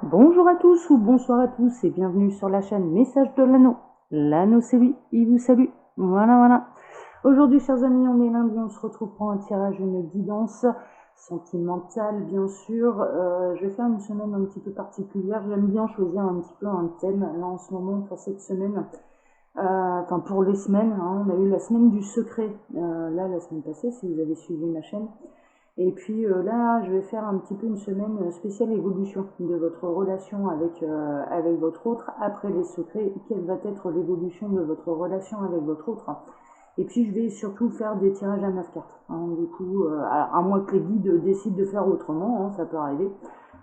Bonjour à tous ou bonsoir à tous et bienvenue sur la chaîne Message de l'Anneau. L'Anneau c'est lui, il vous salue. Voilà, voilà. Aujourd'hui, chers amis, on est lundi, on se retrouve pour un tirage, une guidance sentimentale, bien sûr. Je vais faire une semaine un petit peu particulière. J'aime bien choisir un petit peu un thème, là, en ce moment, pour cette semaine. Enfin, pour les semaines, hein. On a eu la semaine du secret, là, la semaine passée, si vous avez suivi ma chaîne. Et puis là, je vais faire un petit peu une semaine spéciale évolution de votre relation avec votre autre. Après les secrets, quelle va être l'évolution de votre relation avec votre autre. Et puis je vais surtout faire des tirages à 9 cartes. Hein. Du coup, à moins que les guides décident de faire autrement, hein, ça peut arriver.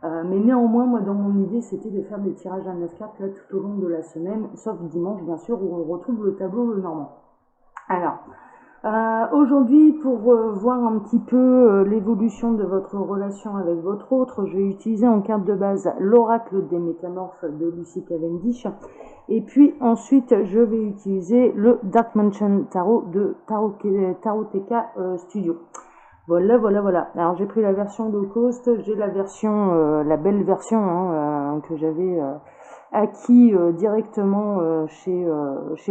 Mais néanmoins, moi, dans mon idée, c'était de faire des tirages à 9 cartes là, tout au long de la semaine, sauf dimanche, bien sûr, où on retrouve le tableau le normand. Alors, aujourd'hui, pour voir un petit peu l'évolution de votre relation avec votre autre, je vais utiliser en carte de base l'oracle des métamorphes de Lucy Cavendish. Et puis ensuite, je vais utiliser le Dark Mansion Tarot de Taroteka Studio. Voilà, voilà, voilà. Alors j'ai pris la version low cost, j'ai la version, la belle version hein, que j'avais acquis directement chez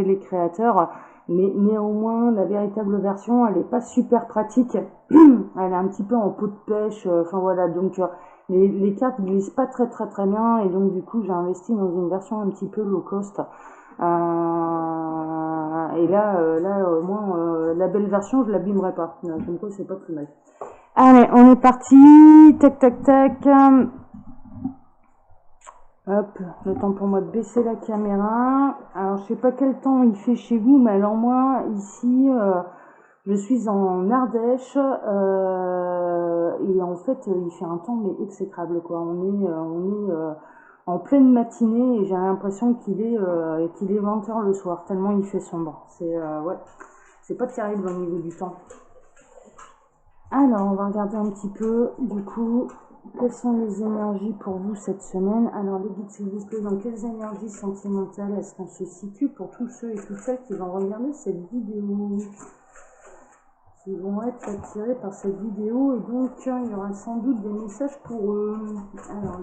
les créateurs. Mais néanmoins, la véritable version, elle n'est pas super pratique. Elle est un petit peu en peau de pêche. Enfin voilà, donc les cartes ne glissent pas très très très bien. Et donc du coup, j'ai investi dans une version un petit peu low cost. Et là, au moins, la belle version, je l'abîmerai pas. Comme quoi, c'est pas plus mal. Allez, on est parti. Tac, tac, tac. Hop, le temps pour moi de baisser la caméra. Alors, je sais pas quel temps il fait chez vous, mais alors moi, ici, je suis en Ardèche et en fait, il fait un temps mais exécrable quoi. On est en pleine matinée et j'ai l'impression qu'il est 20 h le soir tellement il fait sombre. Ouais, c'est pas terrible au niveau du temps. Alors, on va regarder un petit peu, du coup, quelles sont les énergies pour vous cette semaine. Alors, les guides, s'il vous plaît, dans quelles énergies sentimentales est-ce qu'on se situe pour tous ceux et toutes celles qui vont regarder cette vidéo, qui vont être attirés par cette vidéo, et donc, il y aura sans doute des messages pour eux. Alors,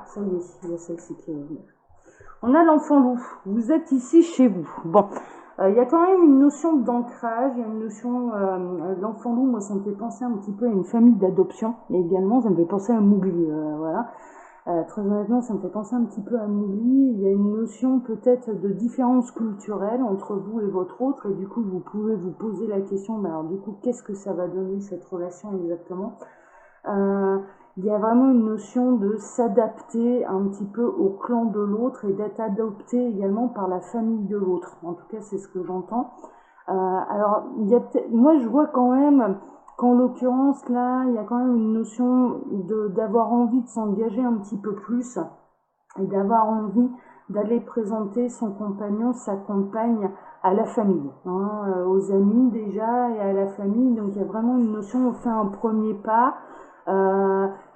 ça y est, il y a celle-ci qui est venue. On a l'enfant loup. Vous êtes ici chez vous. Bon, il y a quand même une notion d'ancrage, il y a une notion l'enfant loup. Moi, ça me fait penser un petit peu à une famille d'adoption. Et également, ça me fait penser à Mowgli. Voilà. Très honnêtement, ça me fait penser un petit peu à Mowgli. Il y a une notion peut-être de différence culturelle entre vous et votre autre. Et du coup, vous pouvez vous poser la question, mais alors du coup, qu'est-ce que ça va donner cette relation exactement? Il y a vraiment une notion de s'adapter un petit peu au clan de l'autre et d'être adopté également par la famille de l'autre. En tout cas, c'est ce que j'entends. Alors, moi, je vois quand même qu'en l'occurrence, là, il y a quand même une notion d'avoir envie de s'engager un petit peu plus et d'avoir envie d'aller présenter son compagnon, sa compagne à la famille, hein, aux amis déjà et à la famille. Donc, il y a vraiment une notion, on fait un premier pas.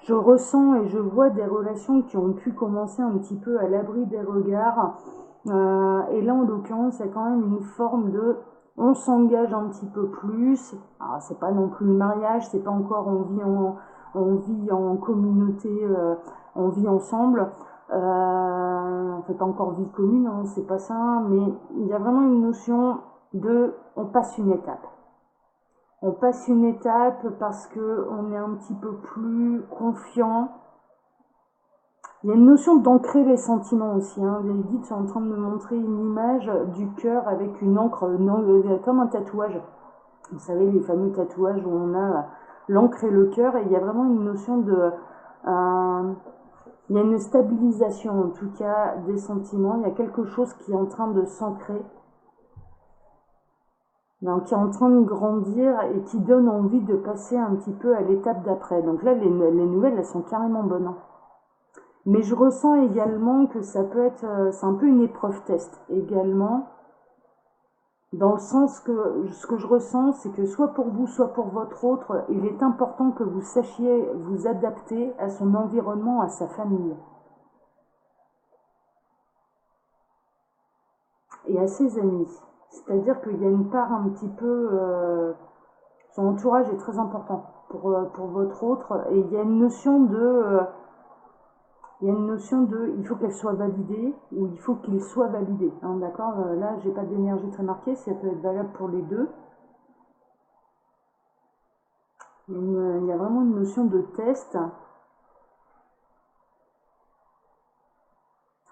Je ressens et je vois des relations qui ont pu commencer un petit peu à l'abri des regards. Et là, en l'occurrence, il y a quand même une forme de on s'engage un petit peu plus. Alors, c'est pas non plus le mariage, c'est pas encore on vit en communauté, on vit ensemble. On fait pas encore vie commune, hein, c'est pas ça, mais il y a vraiment une notion de on passe une étape. On passe une étape parce que on est un petit peu plus confiant. Il y a une notion d'ancrer les sentiments aussi. Hein. Les guides sont en train de me montrer une image du cœur avec une encre, comme un tatouage. Vous savez, les fameux tatouages où on a l'encre et le cœur. Et il y a vraiment une notion de... il y a une stabilisation en tout cas des sentiments. Il y a quelque chose qui est en train de s'ancrer. Donc, qui est en train de grandir et qui donne envie de passer un petit peu à l'étape d'après. Donc là, les nouvelles, elles sont carrément bonnes. Hein. Mais je ressens également que ça peut être, c'est un peu une épreuve test également, dans le sens que ce que je ressens, c'est que soit pour vous, soit pour votre autre, il est important que vous sachiez vous adapter à son environnement, à sa famille et à ses amis. C'est-à-dire qu'il y a une part un petit peu... son entourage est très important pour votre autre. Et il y a une notion de... Il y a une notion de il faut qu'elle soit validée ou il faut qu'il soit validé. Hein, d'accord, là, j'ai pas d'énergie très marquée, ça peut être valable pour les deux. Il y a vraiment une notion de test.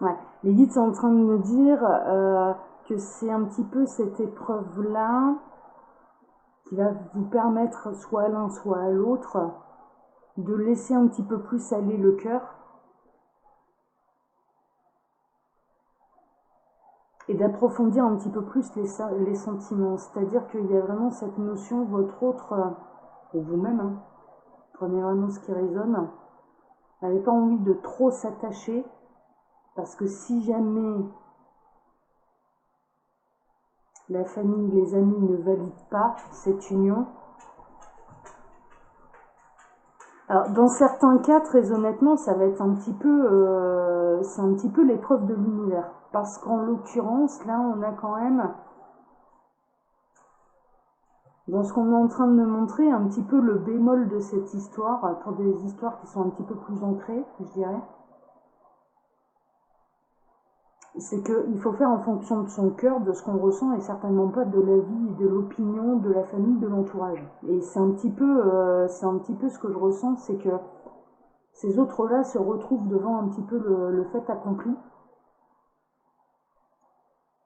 Ouais. Les guides sont en train de me dire que c'est un petit peu cette épreuve-là qui va vous permettre, soit à l'un, soit à l'autre, de laisser un petit peu plus aller le cœur et d'approfondir un petit peu plus les sentiments. C'est-à-dire qu'il y a vraiment cette notion, votre autre, ou vous-même, hein, prenez vraiment ce qui résonne, n'avez pas envie de trop s'attacher, parce que si jamais la famille, les amis ne valident pas cette union, alors dans certains cas, très honnêtement, ça va être un petit peu, c'est un petit peu l'épreuve de l'univers, parce qu'en l'occurrence, là, on a quand même, dans ce qu'on est en train de me montrer, un petit peu le bémol de cette histoire, pour des histoires qui sont un petit peu plus ancrées, je dirais. C'est qu'il faut faire en fonction de son cœur, de ce qu'on ressent, et certainement pas de la vie, de l'opinion, de la famille, de l'entourage. Et c'est un petit peu ce que je ressens, c'est que ces autres-là se retrouvent devant un petit peu le fait accompli.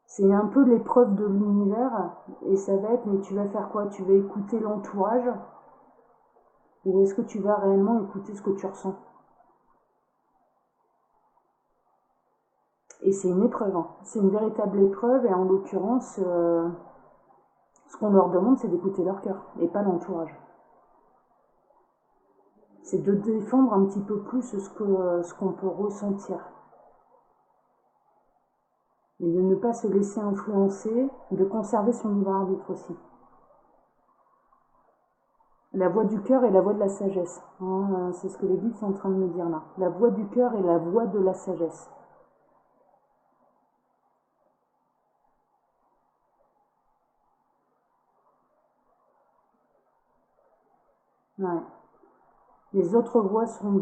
C'est un peu l'épreuve de l'univers, et ça va être, mais tu vas faire quoi? Tu vas écouter l'entourage, ou est-ce que tu vas réellement écouter ce que tu ressens? Et c'est une épreuve, hein. C'est une véritable épreuve, et en l'occurrence, ce qu'on leur demande, c'est d'écouter leur cœur, et pas l'entourage. C'est de défendre un petit peu plus ce qu'on peut ressentir. Et de ne pas se laisser influencer, de conserver son libre arbitre aussi. La voix du cœur et la voix de la sagesse. Hein, c'est ce que les guides sont en train de me dire là. La voix du cœur et la voix de la sagesse. Ouais. Les autres voix sont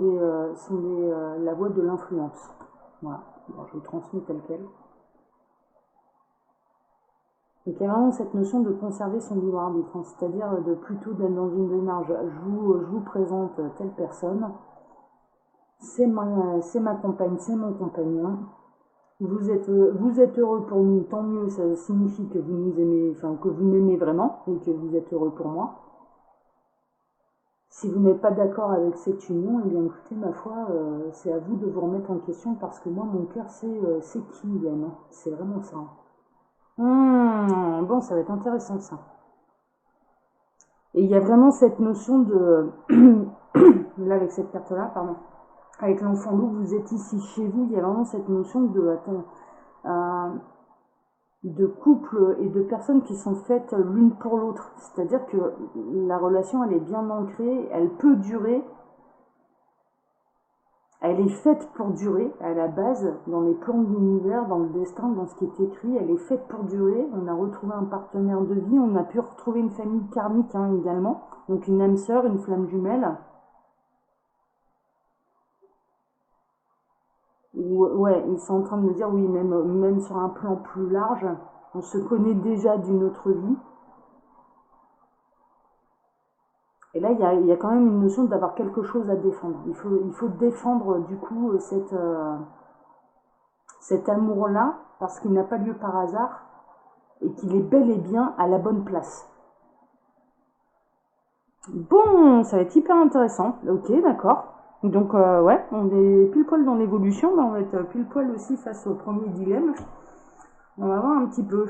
la voix de l'influence. Voilà. Alors, je vous transmets tel quel. Donc il y a vraiment cette notion de conserver son libre arbitre, hein, c'est-à-dire de plutôt d'être dans une démarche. Je vous présente telle personne, c'est ma compagne, c'est mon compagnon. Vous êtes heureux pour nous, tant mieux, ça signifie que vous nous aimez, enfin que vous m'aimez vraiment et que vous êtes heureux pour moi. Si vous n'êtes pas d'accord avec cette union, eh bien écoutez, ma foi, c'est à vous de vous remettre en question parce que moi, mon cœur, c'est qui il aime. C'est vraiment ça. Bon, ça va être intéressant ça. Et il y a vraiment cette notion de... là, avec cette carte-là, pardon. Avec l'enfant loup, vous êtes ici chez vous, il y a vraiment cette notion de couple et de personnes qui sont faites l'une pour l'autre. C'est-à-dire que la relation, elle est bien ancrée, elle peut durer, elle est faite pour durer, à la base, dans les plans de l'univers, dans le destin, dans ce qui est écrit, elle est faite pour durer. On a retrouvé un partenaire de vie, on a pu retrouver une famille karmique hein, également, donc une âme sœur, une flamme jumelle. Ouais, ils sont en train de me dire, oui, même sur un plan plus large, on se connaît déjà d'une autre vie. Et là, il y a quand même une notion d'avoir quelque chose à défendre. Il faut défendre du coup cet amour-là, parce qu'il n'a pas lieu par hasard, et qu'il est bel et bien à la bonne place. Bon, ça va être hyper intéressant. Ok, d'accord. Donc ouais, on est pile poil dans l'évolution, mais on va être pile poil aussi face au premier dilemme. On va voir un petit peu.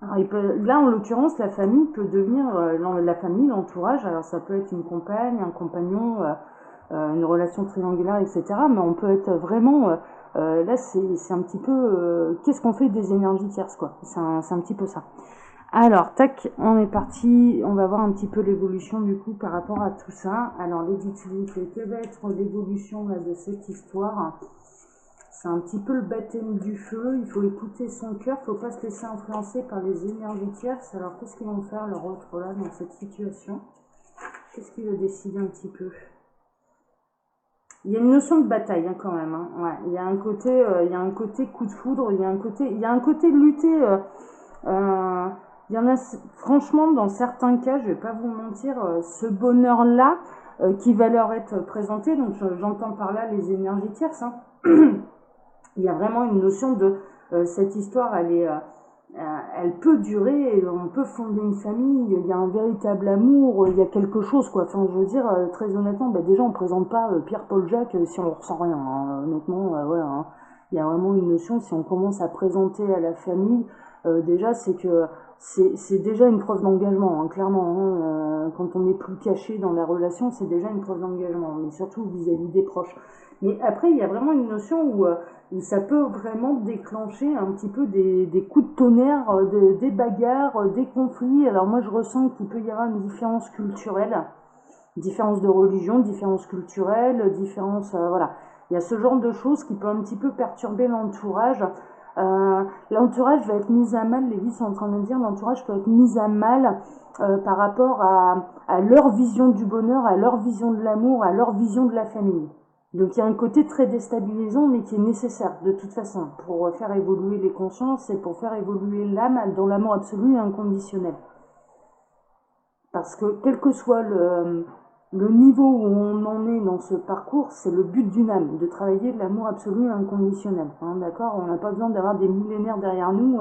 Alors, là, en l'occurrence, la famille peut devenir la famille, l'entourage. Alors, ça peut être une compagne, un compagnon, une relation triangulaire, etc. Mais on peut être vraiment. Là, c'est un petit peu. Qu'est-ce qu'on fait des énergies tierces, quoi? C'est un petit peu ça. Alors, tac, on est parti. On va voir un petit peu l'évolution du coup par rapport à tout ça. Alors, les dites-vous, quelle va être l'évolution là, de cette histoire? C'est un petit peu le baptême du feu, il faut écouter son cœur, il ne faut pas se laisser influencer par les énergies tierces. Alors qu'est-ce qu'ils vont faire leur autre là dans cette situation? Qu'est-ce qu'ils veulent décider un petit peu? Il y a une notion de bataille hein, quand même. Hein. Ouais, il y a un côté coup de foudre, il y a un côté lutter. Il y en a, franchement, dans certains cas, je vais pas vous mentir, ce bonheur-là qui va leur être présenté. Donc, j'entends par là les énergies tierces. Hein. Il y a vraiment une notion de cette histoire, elle peut durer, on peut fonder une famille, il y a un véritable amour, il y a quelque chose quoi. Enfin, je veux dire, très honnêtement, bah, déjà on présente pas Pierre-Paul Jacques si on ressent rien. Hein. Honnêtement, ouais, hein. Il y a vraiment une notion, si on commence à présenter à la famille, déjà c'est que c'est déjà une preuve d'engagement, hein, clairement. Hein. Quand on n'est plus caché dans la relation, c'est déjà une preuve d'engagement, mais surtout vis-à-vis des proches. Mais après, il y a vraiment une notion où ça peut vraiment déclencher un petit peu des coups de tonnerre, des bagarres, des conflits. Alors moi je ressens qu'il peut y avoir une différence de religion, différence culturelle, différence voilà. Il y a ce genre de choses qui peut un petit peu perturber l'entourage. L'entourage va être mis à mal, les guides sont en train de me dire, l'entourage peut être mis à mal par rapport à leur vision du bonheur, à leur vision de l'amour, à leur vision de la famille. Donc il y a un côté très déstabilisant, mais qui est nécessaire de toute façon pour faire évoluer les consciences et pour faire évoluer l'âme dans l'amour absolu et inconditionnel. Parce que quel que soit le niveau où on en est dans ce parcours, c'est le but d'une âme, de travailler de l'amour absolu et inconditionnel. Hein, d'accord. On n'a pas besoin d'avoir des millénaires derrière nous,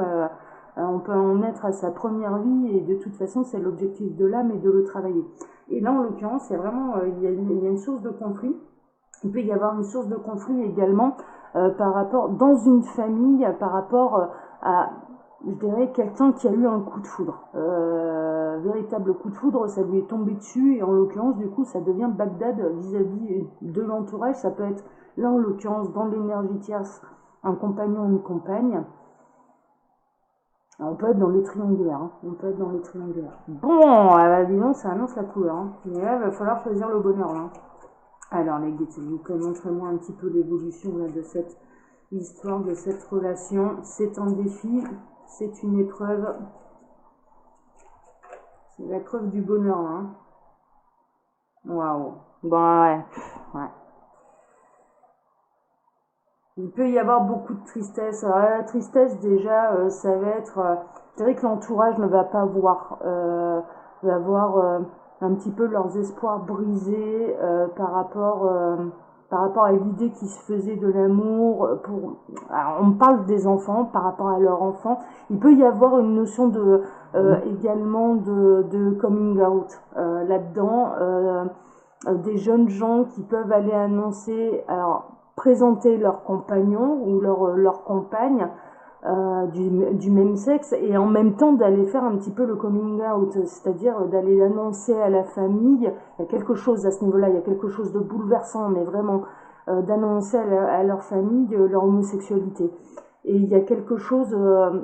on peut en être à sa première vie et de toute façon c'est l'objectif de l'âme et de le travailler. Et là en l'occurrence, il y a vraiment il y a une source de conflit. Il peut y avoir une source de conflit également par rapport, dans une famille, par rapport à, je dirais, quelqu'un qui a eu un coup de foudre. Véritable coup de foudre, ça lui est tombé dessus, et en l'occurrence, du coup, ça devient Bagdad vis-à-vis de l'entourage. Ça peut être, là, en l'occurrence, dans l'énergie tierce, un compagnon ou une compagne. Alors, on peut être dans les triangulaires. Hein. On peut être dans les triangulaires. Bon, disons, ça annonce la couleur. Hein. Mais là, il va falloir choisir le bonheur. Hein. Alors les guides, montrez-moi un petit peu l'évolution de cette histoire, de cette relation. C'est un défi, c'est une épreuve. C'est la preuve du bonheur. Hein. Waouh. Bon, ouais. Ouais. Il peut y avoir beaucoup de tristesse. Alors, la tristesse, déjà, ça va être... je dirais que l'entourage ne va pas voir. Va voir un petit peu leurs espoirs brisés par rapport à l'idée qui se faisait de l'amour. Alors, on parle des enfants par rapport à leurs enfants. Il peut y avoir une notion également de coming out là-dedans. Des jeunes gens qui peuvent aller annoncer... Alors, présenter leur compagnon ou leur compagne du même sexe et en même temps d'aller faire un petit peu le coming out, c'est-à-dire d'aller annoncer à la famille, il y a quelque chose à ce niveau-là, il y a quelque chose de bouleversant, mais vraiment d'annoncer à leur famille leur homosexualité. Et il y a quelque chose,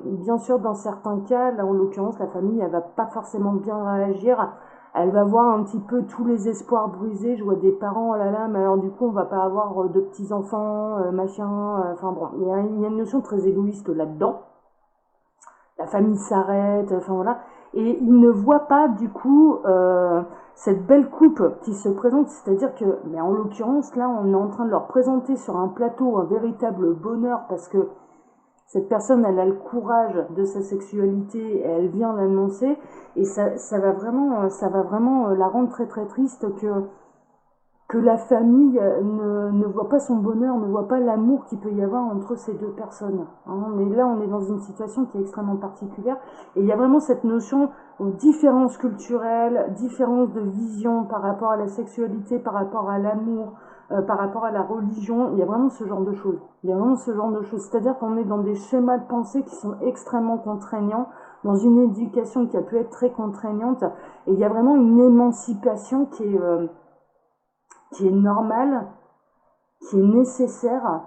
bien sûr, dans certains cas, là en l'occurrence, la famille, elle va pas forcément bien réagir. Elle va voir un petit peu tous les espoirs brisés. Je vois des parents, oh là là, mais alors du coup, on va pas avoir de petits-enfants, machin. Enfin bon, il y a une notion très égoïste là-dedans. La famille s'arrête, enfin voilà. Et ils ne voient pas, du coup, cette belle coupe qui se présente. C'est-à-dire que, mais en l'occurrence, là, on est en train de leur présenter sur un plateau un véritable bonheur parce que cette personne, elle a le courage de sa sexualité et elle vient l'annoncer et ça va vraiment la rendre très très triste que la famille ne voit pas son bonheur, ne voit pas l'amour qu'il peut y avoir entre ces deux personnes. Hein. Mais là, on est dans une situation qui est extrêmement particulière et il y a vraiment cette notion de différence culturelle, différence de vision par rapport à la sexualité, par rapport à l'amour, par rapport à la religion. Il y a vraiment ce genre de choses. Il y a vraiment ce genre de choses. C'est-à-dire qu'on est dans des schémas de pensée qui sont extrêmement contraignants, dans une éducation qui a pu être très contraignante et il y a vraiment une émancipation qui est normale, qui est nécessaire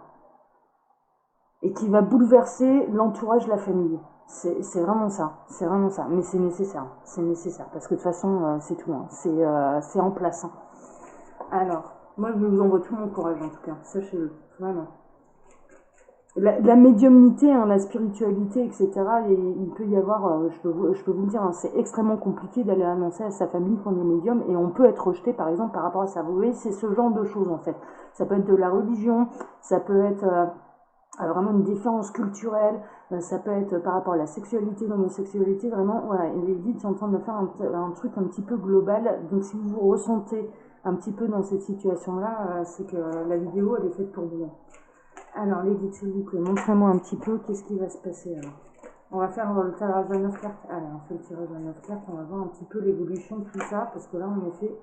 et qui va bouleverser l'entourage de la famille. C'est vraiment ça, c'est vraiment ça. Mais c'est nécessaire parce que de toute façon, c'est tout, hein. C'est en place. Hein. Alors, moi je vous envoie tout mon courage en tout cas, sachez-le, vraiment. la médiumnité, hein, la spiritualité, etc. Et il peut y avoir, je peux vous le dire, hein, c'est extrêmement compliqué d'aller annoncer à sa famille qu'on est médium et on peut être rejeté par exemple par rapport à ça. Vous voyez, c'est ce genre de choses en fait. Ça peut être de la religion, ça peut être vraiment une différence culturelle, ça peut être par rapport à la sexualité, l'homosexualité, vraiment, voilà, les guides sont en train de faire un truc un petit peu global. Donc si vous vous ressentez un petit peu dans cette situation-là, c'est que la vidéo elle est faite pour vous. Alors, les guides, s'il vous plaît, montrez-moi un petit peu qu'est-ce qui va se passer alors. On va faire le tirage à 9 cartes. Allez, on fait le tirage à 9 cartes, on va voir un petit peu l'évolution de tout ça, parce que là, en effet,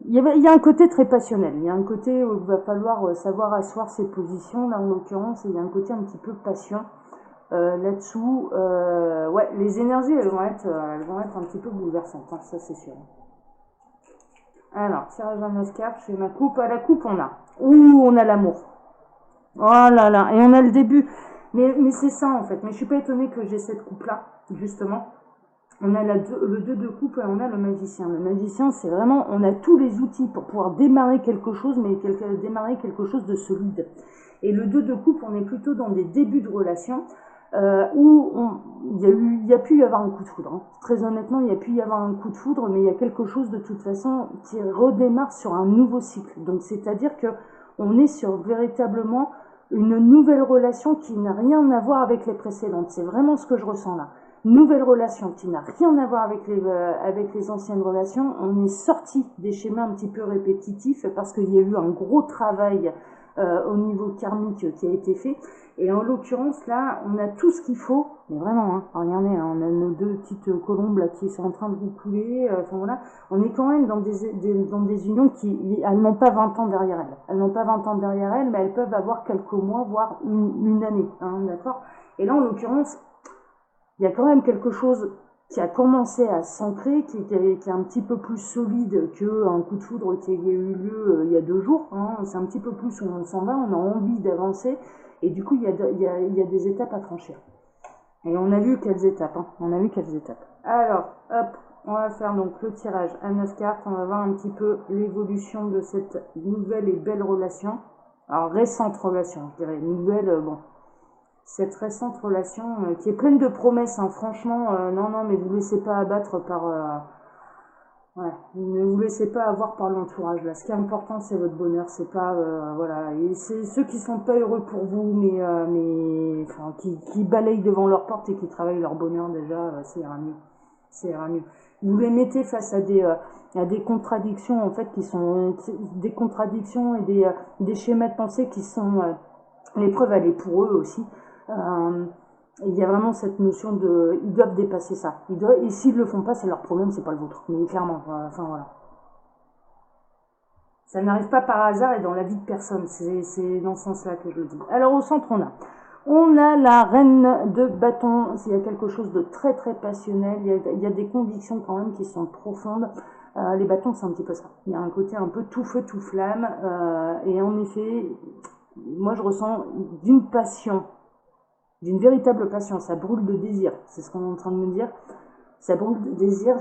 il y a un côté très passionnel. Il y a un côté où il va falloir savoir asseoir ses positions, là en l'occurrence, et il y a un côté un petit peu passion là-dessous. Ouais, les énergies, elles vont être un petit peu bouleversantes, hein, ça c'est sûr. Alors, tirage à 9 cartes, je fais ma coupe. À la coupe, on a. Ouh, on a l'amour. Oh là là, et on a le début. Mais c'est ça en fait. Mais je suis pas étonnée que j'ai cette coupe-là, justement. On a le 2 de coupe et on a le magicien. Le magicien, c'est vraiment, on a tous les outils pour pouvoir démarrer quelque chose, mais démarrer quelque chose de solide. Et le 2 de coupe, on est plutôt dans des débuts de relation où il y a pu y avoir un coup de foudre. Hein. Très honnêtement, il y a pu y avoir un coup de foudre, mais il y a quelque chose de toute façon qui redémarre sur un nouveau cycle. Donc c'est-à-dire que on est sur véritablement une nouvelle relation qui n'a rien à voir avec les précédentes. C'est vraiment ce que je ressens là. Nouvelle relation qui n'a rien à voir avec les anciennes relations. On est sorti des schémas un petit peu répétitifs parce qu'il y a eu un gros travail au niveau karmique qui a été fait. Et en l'occurrence, là, on a tout ce qu'il faut, mais vraiment, hein, regardez, hein, on a nos deux petites colombes là qui sont en train de vous couler, enfin voilà, on est quand même dans dans des unions qui, elles n'ont pas 20 ans derrière elles. Elles n'ont pas 20 ans derrière elles, mais elles peuvent avoir quelques mois, voire une année, hein, d'accord. Et là, en l'occurrence, il y a quand même quelque chose qui a commencé à s'ancrer, qui est un petit peu plus solide qu'un coup de foudre qui a eu lieu il y a 2 jours. Hein. C'est un petit peu plus où on s'en va, on a envie d'avancer, et du coup, il y a des étapes à franchir. Et on a vu quelles étapes, hein. On a vu quelles étapes. Alors, hop, on va faire donc le tirage à 9 cartes, on va voir un petit peu l'évolution de cette nouvelle et belle relation. Alors, récente relation, je dirais, nouvelle, bon, cette récente relation qui est pleine de promesses, hein, franchement, non, non, mais vous ne laissez pas abattre par... ouais, ne vous laissez pas avoir par l'entourage, là. Ce qui est important, c'est votre bonheur, c'est pas... voilà, et c'est ceux qui sont pas heureux pour vous, enfin, qui balayent devant leur porte et qui travaillent leur bonheur, déjà, ça ira mieux. Ça ira mieux. Vous les mettez face à des contradictions, en fait, qui sont... des contradictions et des schémas de pensée qui sont... l'épreuve, elle est pour eux aussi. Euh, il y a vraiment cette notion de, ils doivent dépasser ça. Et s'ils le font pas, c'est leur problème, c'est pas le vôtre. Mais clairement, enfin voilà. Ça n'arrive pas par hasard et dans la vie de personne. C'est dans ce sens-là que je le dis. Alors au centre, on a la reine de bâton. Il y a quelque chose de très très passionnel. Il y a des convictions quand même qui sont profondes. Les bâtons, c'est un petit peu ça. Il y a un côté un peu tout feu, tout flamme. Et en effet, moi je ressens d'une passion, d'une véritable passion. Ça brûle de désir. C'est ce qu'on est en train de me dire. Ça brûle de désir,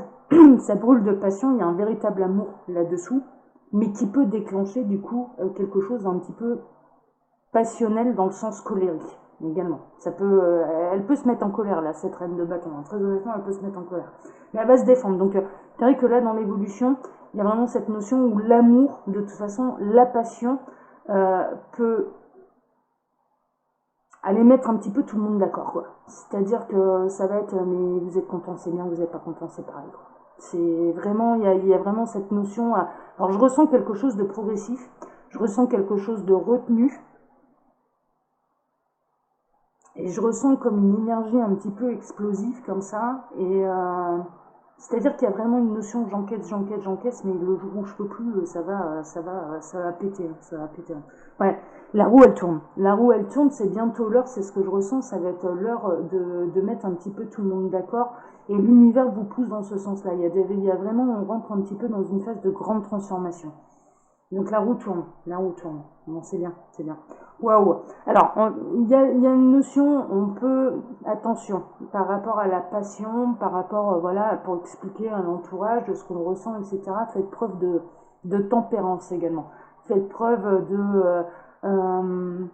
ça brûle de passion. Il y a un véritable amour là-dessous, mais qui peut déclencher du coup quelque chose d'un petit peu passionnel dans le sens colérique également. Elle peut se mettre en colère là, cette reine de bâton. Très honnêtement, elle peut se mettre en colère, mais elle va se défendre. Donc, c'est vrai que là, dans l'évolution, il y a vraiment cette notion où l'amour, de toute façon, la passion peut aller mettre un petit peu tout le monde d'accord, quoi. C'est-à-dire que ça va être, mais vous êtes content, c'est bien, vous n'êtes pas content, c'est pareil, quoi. C'est vraiment, il y a vraiment cette notion. Alors, je ressens quelque chose de progressif, je ressens quelque chose de retenu, et je ressens comme une énergie un petit peu explosive comme ça. Et c'est-à-dire qu'il y a vraiment une notion j'encaisse, mais le jour où je peux plus, ça va péter, ça va péter. Ouais, la roue elle tourne. La roue elle tourne, c'est bientôt l'heure, c'est ce que je ressens, ça va être l'heure de mettre un petit peu tout le monde d'accord. Et l'univers vous pousse dans ce sens-là. Il y a vraiment, on rentre un petit peu dans une phase de grande transformation. Donc la roue tourne, la roue tourne. Bon, c'est bien, c'est bien. Waouh. Alors, il y a une notion, on peut, attention, par rapport à la passion, par rapport, voilà, pour expliquer à l'entourage de ce qu'on ressent, etc., faites preuve de tempérance également. Faites preuve euh,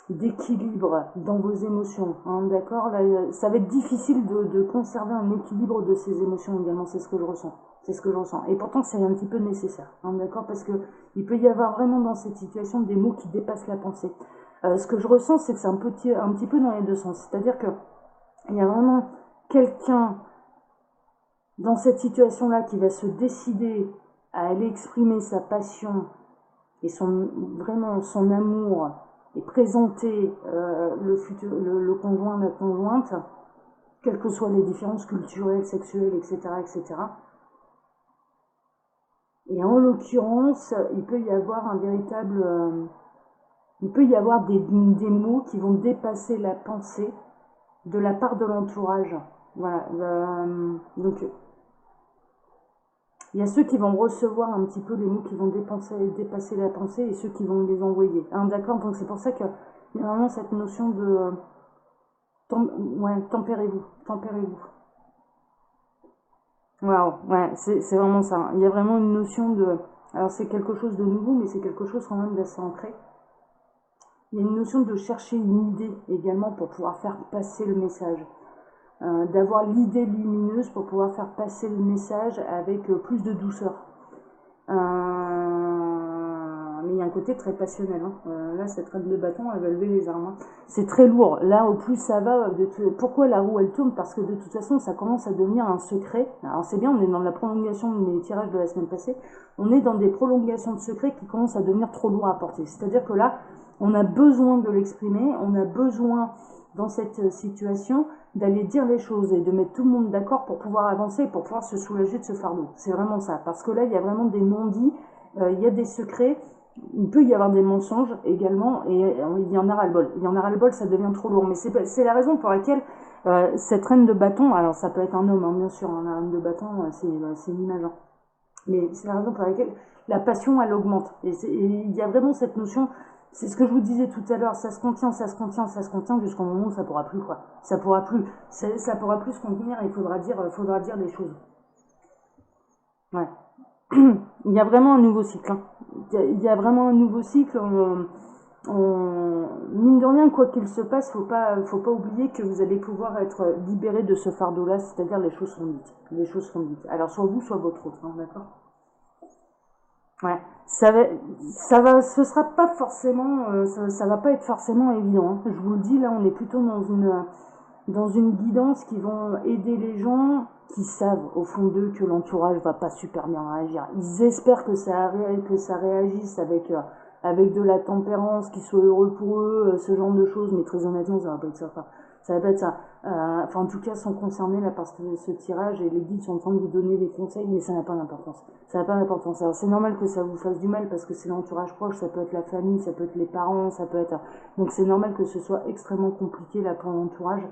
d'équilibre dans vos émotions, hein, d'accord? Là, ça va être difficile de conserver un équilibre de ces émotions également, c'est ce que je ressens. C'est ce que je ressens. Et pourtant, c'est un petit peu nécessaire, hein, d'accord? Parce que il peut y avoir vraiment dans cette situation des mots qui dépassent la pensée. Ce que je ressens, c'est que c'est un petit peu dans les deux sens. C'est-à-dire que il y a vraiment quelqu'un dans cette situation-là qui va se décider à aller exprimer sa passion et vraiment son amour et présenter le conjoint, la conjointe, quelles que soient les différences culturelles, sexuelles, etc., etc. Et en l'occurrence, il peut y avoir il peut y avoir des mots qui vont dépasser la pensée de la part de l'entourage. Voilà. Donc, il y a ceux qui vont recevoir un petit peu les mots qui vont dépasser la pensée et ceux qui vont les envoyer. Hein, d'accord? Donc c'est pour ça qu'il y a vraiment cette notion de ouais, tempérez-vous, tempérez-vous. Waouh, ouais, c'est vraiment ça. Il y a vraiment une notion de. Alors c'est quelque chose de nouveau, mais c'est quelque chose quand même d'assez ancré. Il y a une notion de chercher une idée également pour pouvoir faire passer le message. D'avoir l'idée lumineuse pour pouvoir faire passer le message avec plus de douceur. Mais il y a un côté très passionnel. Hein. Là, cette reine de bâton, elle va lever les armes. Hein. C'est très lourd. Là, au plus ça va, pourquoi la roue elle tourne? Parce que de toute façon, ça commence à devenir un secret. Alors c'est bien, on est dans la prolongation de mes tirages de la semaine passée. On est dans des prolongations de secrets qui commencent à devenir trop lourds à porter. C'est-à-dire que là, on a besoin de l'exprimer, on a besoin dans cette situation d'aller dire les choses et de mettre tout le monde d'accord pour pouvoir avancer et pour pouvoir se soulager de ce fardeau. C'est vraiment ça. Parce que là, il y a vraiment des non-dits, il y a des secrets, il peut y avoir des mensonges également, et il y en a ras-le-bol. Il y en a ras-le-bol, ça devient trop lourd. Mais c'est la raison pour laquelle cette reine de bâton, alors ça peut être un homme, hein, bien sûr, hein, la reine de bâton, c'est une image. Hein. Mais c'est la raison pour laquelle la passion, elle augmente. Et il y a vraiment cette notion, c'est ce que je vous disais tout à l'heure, ça se contient, ça se contient, ça se contient jusqu'au moment où ça pourra plus, quoi. Ça pourra plus se contenir, il faudra dire des choses. Ouais. Il y a vraiment un nouveau cycle. Hein. Il y a vraiment un nouveau cycle. Mine de rien, quoi qu'il se passe, faut pas oublier que vous allez pouvoir être libéré de ce fardeau-là, c'est-à-dire les choses seront dites. Les choses seront dites. Alors soit vous, soit votre autre, hein, d'accord? Ouais, ce sera pas forcément, ça va pas être forcément évident. Hein. Je vous le dis, là, on est plutôt dans une guidance qui vont aider les gens qui savent au fond d'eux que l'entourage va pas super bien réagir. Ils espèrent que ça réagisse avec de la tempérance, qu'ils soient heureux pour eux, ce genre de choses. Mais très honnêtement, ça va pas être ça. Enfin, ça va pas être ça. Enfin, en tout cas, sont concernés là par ce tirage et les guides sont en train de vous donner des conseils, mais ça n'a pas d'importance. Ça n'a pas d'importance. Alors, c'est normal que ça vous fasse du mal parce que c'est l'entourage proche, ça peut être la famille, ça peut être les parents, ça peut être. Donc, c'est normal que ce soit extrêmement compliqué là pour l'entourage,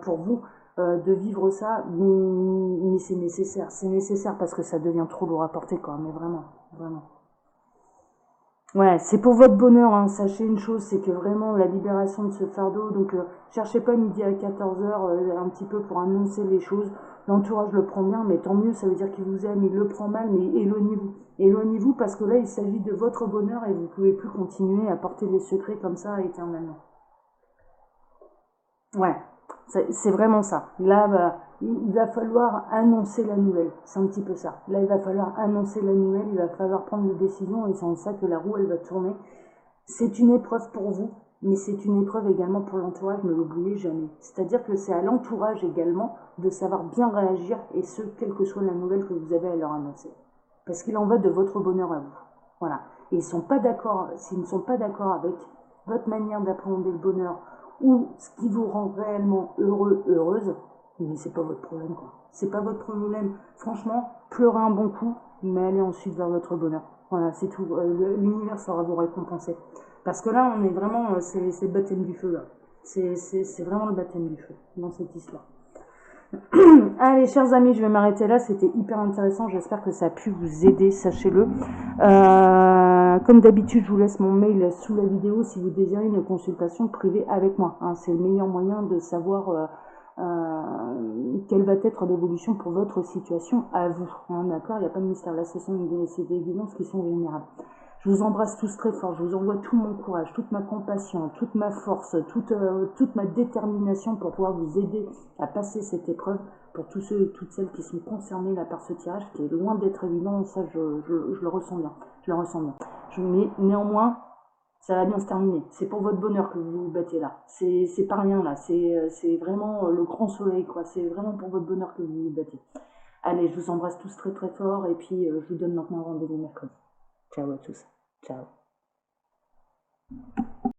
pour vous. De vivre ça, mais c'est nécessaire. C'est nécessaire parce que ça devient trop lourd à porter, quoi. Mais vraiment, vraiment. Ouais, c'est pour votre bonheur, hein. Sachez une chose, c'est que vraiment la libération de ce fardeau, donc cherchez pas midi à 14h un petit peu pour annoncer les choses. L'entourage le prend bien, mais tant mieux, ça veut dire qu'il vous aime, il le prend mal, mais éloignez-vous. Éloignez-vous parce que là, il s'agit de votre bonheur et vous pouvez plus continuer à porter les secrets comme ça éternellement. Ouais, c'est vraiment ça. Là, bah, il va falloir annoncer la nouvelle. C'est un petit peu ça. Là, il va falloir annoncer la nouvelle, il va falloir prendre des décisions et c'est en ça que la roue, elle va tourner. C'est une épreuve pour vous, mais c'est une épreuve également pour l'entourage, ne l'oubliez jamais. C'est-à-dire que c'est à l'entourage également de savoir bien réagir et ce, quelle que soit la nouvelle que vous avez à leur annoncer. Parce qu'il en va de votre bonheur à vous. Voilà. Et ils sont pas d'accord, s'ils ne sont pas d'accord avec votre manière d'appréhender le bonheur ou ce qui vous rend réellement heureux, heureuse, mais c'est pas votre problème, quoi. C'est pas votre problème. Franchement, pleurez un bon coup, mais allez ensuite vers votre bonheur. Voilà, c'est tout. L'univers saura vous récompenser. Parce que là, on est vraiment, c'est le baptême du feu, là. C'est vraiment le baptême du feu dans cette histoire. Allez, chers amis, je vais m'arrêter là. C'était hyper intéressant. J'espère que ça a pu vous aider, sachez-le. Comme d'habitude, je vous laisse mon mail sous la vidéo si vous désirez une consultation privée avec moi. Hein, c'est le meilleur moyen de savoir quelle va être l'évolution pour votre situation à vous. Hein, d'accord? Il n'y a pas de mystère. Là, c'est des guidances qui sont générales. Je vous embrasse tous très fort, je vous envoie tout mon courage, toute ma compassion, toute ma force, toute ma détermination pour pouvoir vous aider à passer cette épreuve, pour tous ceux et toutes celles qui sont concernés là par ce tirage, qui est loin d'être évident, ça je le ressens bien, je le ressens bien. Mais néanmoins, ça va bien se terminer. C'est pour votre bonheur que vous vous battez là. C'est pas rien là. C'est vraiment le grand soleil, quoi. C'est vraiment pour votre bonheur que vous vous battez. Allez, je vous embrasse tous très très fort et puis je vous donne maintenant rendez-vous mercredi. Ciao à tous. Ciao.